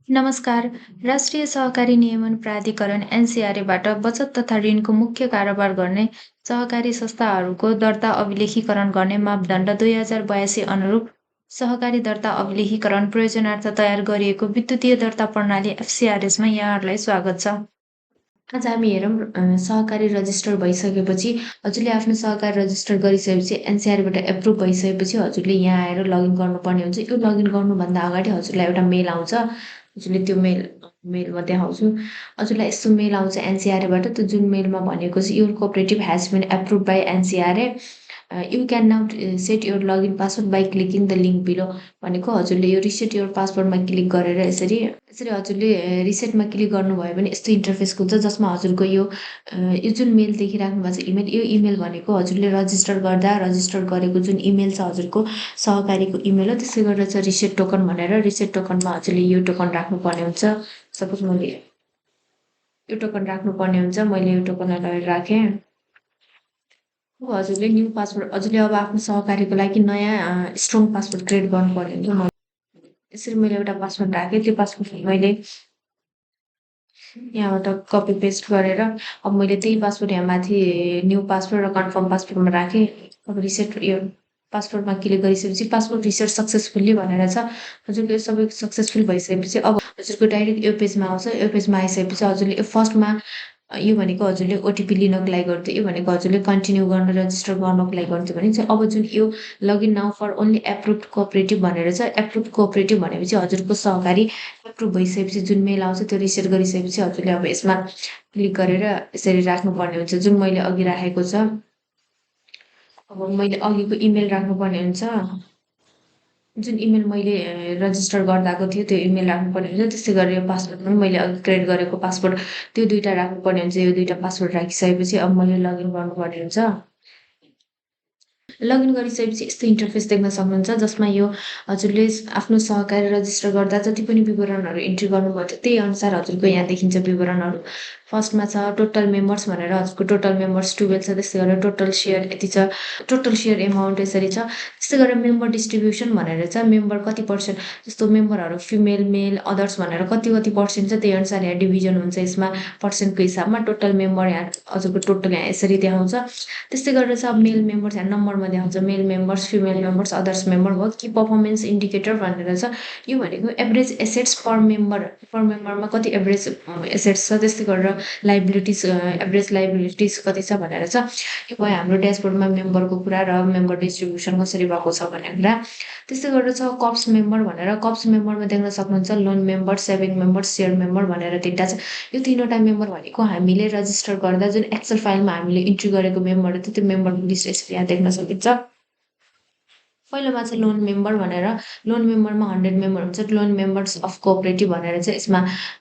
नमस्कार। राष्ट्रिय सहकारी नियमन प्राधिकरण एनसिआरएबाट बचत तथा ऋणको मुख्य कारोबार गर्ने सहकारी संस्थाहरूको दर्ता अभिलेखीकरण गर्ने मापदण्ड 2082 अनुरूप सहकारी दर्ता अभिलेखीकरण प्रयोजनार्थ तयार गरिएको विद्युतीय दर्ता प्रणाली एफसिआरएसमा यहाँहरूलाई स्वागत छ। आज हामी हेरौँ सहकारी रजिस्टर भइसकेपछि हजुरले आफ्नो सहकारी रजिस्टर गरिसकेपछि एनसिआरबाट एप्रुभ भइसकेपछि हजुरले यहाँ आएर लगइन गर्नुपर्ने हुन्छ। यो लगइन गर्नुभन्दा अगाडि हजुरलाई एउटा मेल आउँछ। हजुरले त्यो मेल म देखाउँछु। हजुरलाई यस्तो मेल आउँछ एनसिआरएबाट, त्यो जुन मेलमा भनेको चाहिँ your cooperative has been approve by NCRA. You can now set your login password by clicking the link below भनेको हजुरले यो रिसेट योर पासवर्डमा क्लिक गरेर यसरी यसरी हजुरले रिसेटमा क्लिक गर्नुभयो भने यस्तो इन्टरफेस हुन्छ जसमा हजुरको यो जुन मेल देखिराख्नु भएको छ इमेल, यो इमेल भनेको हजुरले रजिस्टर गरेको जुन इमेल छ हजुरको सहकारीको इमेल हो। त्यसै गरेर चाहिँ रिसेट टोकन भनेर रिसेट टोकनमा हजुरले यो टोकन राख्नुपर्ने हुन्छ। सपोज मैले यो टोकन राख्नुपर्ने हुन्छ, मैले यो टोकनलाई राखेँ। अब हजुरले न्यू पासवर्ड हजुरले अब आफ्नो सहकारीको लागि नयाँ स्ट्रङ पासवर्ड क्रिएट गर्नुपर्ने हुन्छ। यसरी मैले एउटा पासवर्ड राखेँ, त्यो पासवर्ड मैले यहाँबाट कपी पेस्ट गरेर अब मैले त्यही पासवर्ड यहाँ माथि न्यू पासवर्ड र कन्फर्म पासवर्डमा राखेँ। अब रिसेट यो पासवर्डमा क्लिक गरिसकेपछि पासवर्ड रिसेट सक्सेसफुल्ली भनेर छ। हजुरको यो सबै सक्सेसफुल भइसकेपछि अब हजुरको डाइरेक्ट यो पेजमा आउँछ। यो पेजमा आइसकेपछि हजुरले यो फर्स्टमा यो भनेको हजुरले ओटिपी लिनको लागि गर्थ्यो, यो भनेको हजुरले कन्टिन्यू गर्न रजिस्टर गर्नको लागि गर्थ्यो भने चाहिँ अब जुन यो login now for only approved cooperative भनेर छ। एप्रुभड कोअपरेटिभ भनेपछि हजुरको सहकारी एप्रुभ भइसकेपछि जुन मेल आउँछ त्यो रिसेट गरिसकेपछि हजुरले अब यसमा क्लिक गरेर यसरी राख्नुपर्ने हुन्छ जुन मैले अघि राखेको छ। अब मैले अघिको इमेल राख्नुपर्ने हुन्छ। जुन इमेल मैले रजिस्टर गर्दाको थियो त्यो इमेल राख्नुपर्ने हुन्छ। त्यसै गरेर यो पासवर्ड पनि मैले अघि क्रिएट गरेको पासवर्ड त्यो दुईटा राख्नुपर्ने हुन्छ। यो दुईटा पासवर्ड राखिसकेपछि अब मैले लगइन गर्नुपर्ने हुन्छ। लगइन गरिसकेपछि यस्तो इन्टरफेस देख्न सक्नुहुन्छ जसमा यो हजुरले आफ्नो सहकारी रजिस्टर गर्दा जति पनि विवरणहरू इन्ट्री गर्नुभयो त्यही अनुसार हजुरको यहाँ देखिन्छ विवरणहरू। फर्स्टमा छ टोटल मेम्बर्स भनेर हजुरको टोटल मेम्बर्स 12 छ। त्यस्तै गरेर टोटल सेयर यति छ, टोटल सेयर एमाउन्ट यसरी छ। त्यस्तै गरेर मेम्बर डिस्ट्रिब्युसन भनेर छ, मेम्बर कति पर्सेन्ट जस्तो मेम्बरहरू फिमेल मेल अदर्स भनेर कति कति पर्सेन्ट छ त्यही अनुसार यहाँ डिभिजन हुन्छ यसमा पर्सेन्टको हिसाबमा। टोटल मेम्बर यहाँ हजुरको टोटल यहाँ यसरी देखाउँछ। त्यस्तै गरेर छ मेल मेम्बर्स यहाँ नम्बरमा देखाउँछ, male members female members others member भयो। कि पर्फर्मेन्स इन्डिकेटर भनेर छ, यो भनेको एभरेज एसेट्स पर मेम्बरमा कति एभरेज एसेट्स छ। त्यस्तै गरेर लाइबिलिटिज एभरेज लाइबिलिटिज कति छ भनेर छ। यो भयो हाम्रो ड्यासबोर्डमा मेम्बरको कुरा र मेम्बर डिस्ट्रिब्युसन कसरी भएको छ भन्ने कुरा। त्यस्तै गरेर छ कप्स मेम्बर भनेर, कप्स मेम्बरमा देख्न सक्नुहुन्छ loan member, saving member, share member भनेर तिनवटा छ। यो तिनवटा मेम्बर भनेको हामीले रजिस्टर गर्दा जुन एक्सेल फाइलमा हामीले इन्ट्री गरेको मेम्बर हो त्यो मेम्बरको लिस्ट यसरी यहाँ देख्न सकिन्छ। पहिलोमा चाहिँ लोन मेम्बर भनेर, लोन मेम्बरमा 100 मेम्बर हुन्छ। लोन मेम्बर्स अफ कोअपरेटिभ भनेर चाहिँ यसमा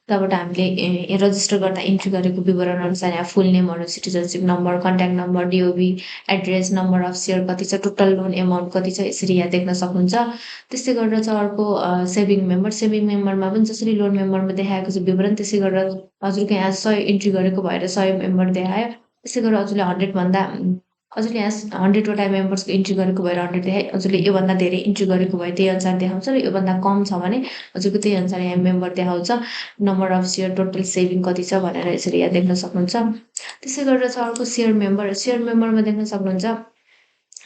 तबबाट हामीले रजिस्टर गर्दा इन्ट्री गरेको विवरण अनुसार यहाँ फुल नेमहरू, citizenship number, contact number, DOB, address, number of share कति छ, टोटल लोन एमाउन्ट कति छ यसरी यहाँ देख्न सक्नुहुन्छ। त्यस्तै गरेर चाहिँ अर्को सेभिङ मेम्बर, सेभिङ मेम्बरमा पनि जसरी लोन मेम्बरमा देखाएको छ विवरण त्यसै गरेर हजुरको यहाँ 100 इन्ट्री गरेको भएर 100 मेम्बर देखायो। त्यसै गरेर हजुरले 100 भन्दा हजुरले यहाँ 100वटा मेम्बर्सको इन्ट्री गरेको भएर 100 देखायो। हजुरले योभन्दा धेरै इन्ट्री गरेको भए त्यही अनुसार देखाउँछ र योभन्दा कम छ भने हजुरको त्यही अनुसार यहाँ मेम्बर देखाउँछ। Number of share, total saving कति छ भनेर यसरी यहाँ देख्न सक्नुहुन्छ। त्यसै गरेर छ अर्को सेयर मेम्बर, सेयर मेम्बरमा देख्न सक्नुहुन्छ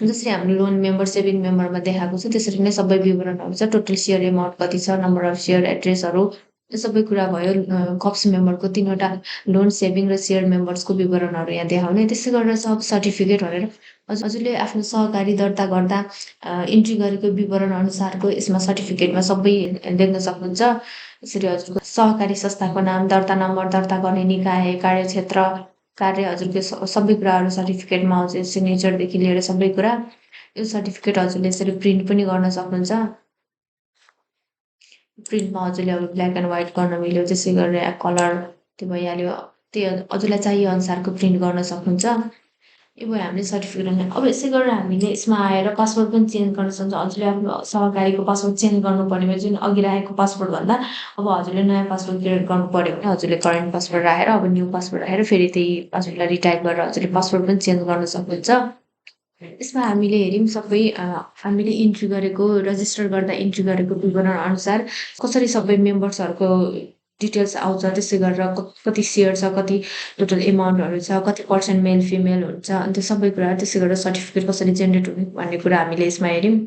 जसरी हाम्रो लोन मेम्बर सेभिङ मेम्बरमा देखाएको छ त्यसरी नै सबै विवरणहरू छ। टोटल सेयर एमाउन्ट कति छ, नम्बर अफ सेयर, एड्रेसहरू यो सबै कुरा भयो। कप्स मेम्बरको तिनवटा लोन सेभिङ र सेयर मेम्बर्सको विवरणहरू यहाँ देखाउने। त्यसै गरेर सब सर्टिफिकेट भनेर हजुरले आफ्नो सहकारी दर्ता गर्दा इन्ट्री गरेको विवरण अनुसारको यसमा सर्टिफिकेटमा सबै देख्न सक्नुहुन्छ। यसरी हजुरको सहकारी संस्थाको नाम, दर्ता नम्बर, दर्ता गर्ने निकाय, कार्यक्षेत्र, कार्य हजुरको सबै कुराहरू सर्टिफिकेटमा आउँछ। सिग्नेचरदेखि लिएर सबै कुरा यो सर्टिफिकेट हजुरले यसरी प्रिन्ट पनि गर्न सक्नुहुन्छ। प्रिन्टमा हजुरले अब ब्ल्याक एन्ड व्हाइट गर्न मिल्यो त्यसै गरेर कलर त्यो भइहाल्यो, त्यो हजुरलाई चाहिए अनुसारको प्रिन्ट गर्न सक्नुहुन्छ। यो भयो हामीले सर्टिफिकेट। अब यसै गरेर हामीले यसमा आएर पासवर्ड पनि चेन्ज गर्न सक्छ। हजुरले आफ्नो सहकारीको पासवर्ड चेन्ज गर्नुपर्ने भयो जुन अघि राखेको पासवर्ड भन्दा अब हजुरले नयाँ पासवर्ड क्रिएट गर्नु पर्यो भने हजुरले करेन्ट पासवर्ड राखेर अब न्यू पासवर्ड राखेर फेरि त्यही पासवर्डलाई रिटाइप गरेर हजुरले पासवर्ड पनि चेन्ज गर्न सक्नुहुन्छ। यसमा हामीले हेऱ्यौँ सबै हामीले इन्ट्री गरेको रजिस्टर गर्दा इन्ट्री गरेको विवरणअनुसार कसरी सबै मेम्बर्सहरूको डिटेल्स आउँछ। त्यसै गरेर कति सेयर छ, कति टोटल एमाउन्टहरू छ, कति पर्सेन्ट मेल फिमेल हुन्छ अनि त्यो सबै कुरा त्यसै गरेर सर्टिफिकेट कसरी जेनेरेट हुने भन्ने कुरा हामीले यसमा हेऱ्यौँ।